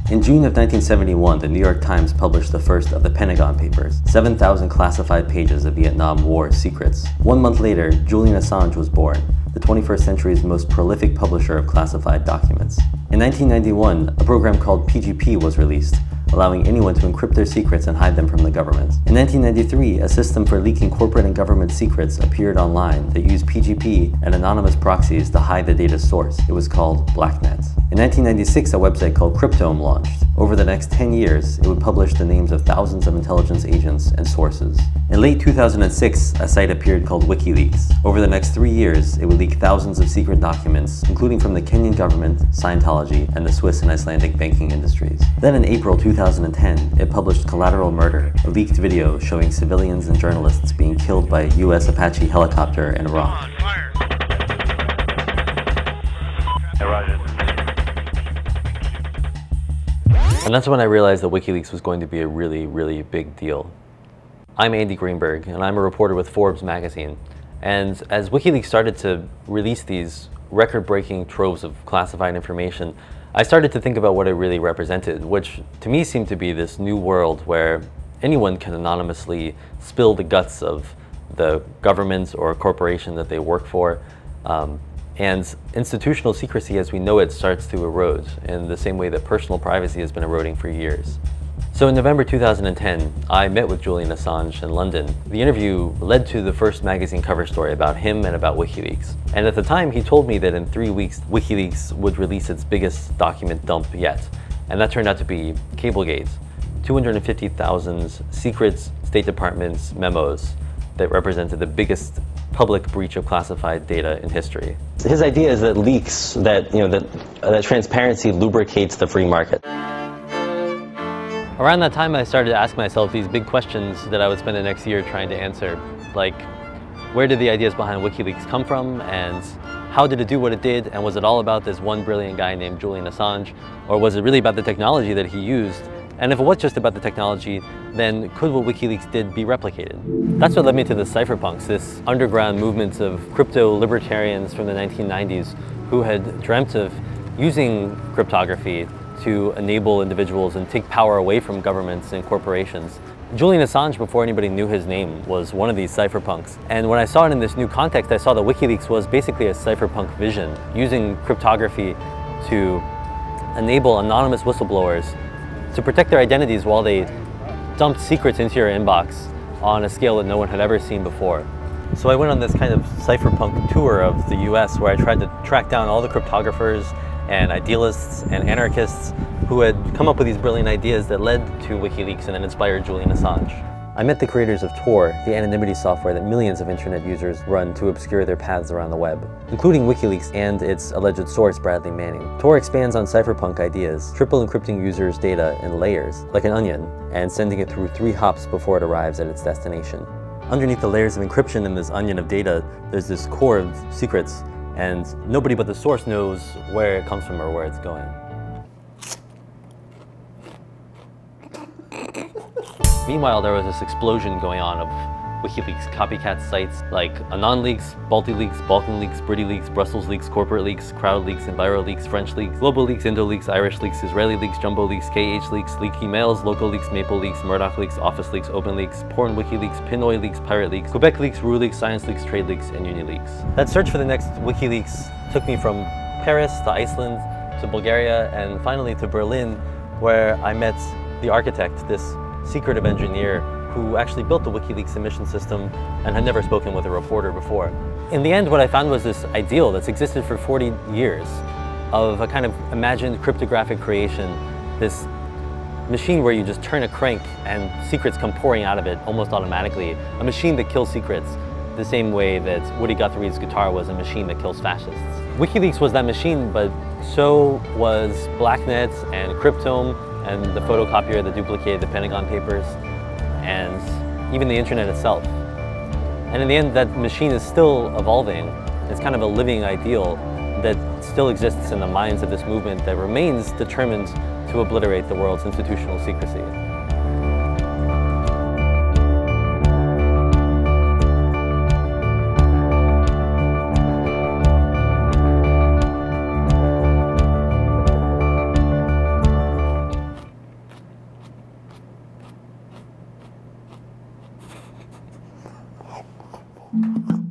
In June of 1971, the New York Times published the first of the Pentagon Papers, 7,000 classified pages of Vietnam War secrets. 1 month later, Julian Assange was born, the 21st century's most prolific publisher of classified documents. In 1991, a program called PGP was released, allowing anyone to encrypt their secrets and hide them from the government. In 1993, a system for leaking corporate and government secrets appeared online that used PGP and anonymous proxies to hide the data's source. It was called Blacknet. In 1996, a website called Cryptome launched. Over the next 10 years, it would publish the names of thousands of intelligence agents and sources. In late 2006, a site appeared called WikiLeaks. Over the next 3 years, it would leak thousands of secret documents, including from the Kenyan government, Scientology, and the Swiss and Icelandic banking industries. Then in April 2010, it published Collateral Murder, a leaked video showing civilians and journalists being killed by a U.S. Apache helicopter in Iraq. And that's when I realized that WikiLeaks was going to be a really, really big deal. I'm Andy Greenberg, and I'm a reporter with Forbes magazine. And as WikiLeaks started to release these record-breaking troves of classified information, I started to think about what it really represented, which to me seemed to be this new world where anyone can anonymously spill the guts of the government or corporation that they work for. And institutional secrecy as we know it starts to erode in the same way that personal privacy has been eroding for years. So in November 2010, I met with Julian Assange in London. The interview led to the first magazine cover story about him and about WikiLeaks. And at the time, he told me that in 3 weeks, WikiLeaks would release its biggest document dump yet. And that turned out to be Cablegate, 250,000 secret State Department memos that represented the biggest public breach of classified data in history. His idea is that leaks, that transparency lubricates the free market. Around that time, I started to ask myself these big questions that I would spend the next year trying to answer, like where did the ideas behind WikiLeaks come from, and how did it do what it did, and was it all about this one brilliant guy named Julian Assange, or was it really about the technology that he used? And if it was just about the technology, then could what WikiLeaks did be replicated? That's what led me to the cypherpunks, this underground movement of crypto-libertarians from the 1990s who had dreamt of using cryptography to enable individuals and take power away from governments and corporations. Julian Assange, before anybody knew his name, was one of these cypherpunks. And when I saw it in this new context, I saw that WikiLeaks was basically a cypherpunk vision, using cryptography to enable anonymous whistleblowers to protect their identities while they dumped secrets into your inbox on a scale that no one had ever seen before. So I went on this kind of cypherpunk tour of the US where I tried to track down all the cryptographers and idealists and anarchists who had come up with these brilliant ideas that led to WikiLeaks and then inspired Julian Assange. I met the creators of Tor, the anonymity software that millions of internet users run to obscure their paths around the web, including WikiLeaks and its alleged source, Bradley Manning. Tor expands on cypherpunk ideas, triple encrypting users' data in layers, like an onion, and sending it through 3 hops before it arrives at its destination. Underneath the layers of encryption in this onion of data, there's this core of secrets, and nobody but the source knows where it comes from or where it's going. Meanwhile, there was this explosion going on of WikiLeaks copycat sites like AnonLeaks, BaltiLeaks, Balkan Leaks, Brity Leaks, Brussels Leaks, Corporate Leaks, Crowd Leaks, Enviro Leaks, French Leaks, Global Leaks, Indo Leaks, Irish Leaks, Israeli Leaks, Jumbo Leaks, KH Leaks, Leaky Mails, Local Leaks, Maple Leaks, Murdoch Leaks, Office Leaks, Open Leaks, Porn WikiLeaks, Pinoy Leaks, Pirate Leaks, Quebec Leaks, Rue Leaks, Science Leaks, Trade Leaks, and Uni Leaks. That search for the next WikiLeaks took me from Paris to Iceland to Bulgaria and finally to Berlin, where I met the architect, this secretive engineer who actually built the WikiLeaks emission system and had never spoken with a reporter before. In the end, what I found was this ideal that's existed for 40 years of a kind of imagined cryptographic creation, this machine where you just turn a crank and secrets come pouring out of it almost automatically, a machine that kills secrets the same way that Woody Guthrie's guitar was a machine that kills fascists. WikiLeaks was that machine, but so was Blacknet and Cryptome and the photocopier that duplicated the Pentagon Papers, and even the internet itself. And in the end, that machine is still evolving. It's kind of a living ideal that still exists in the minds of this movement that remains determined to obliterate the world's institutional secrecy. you.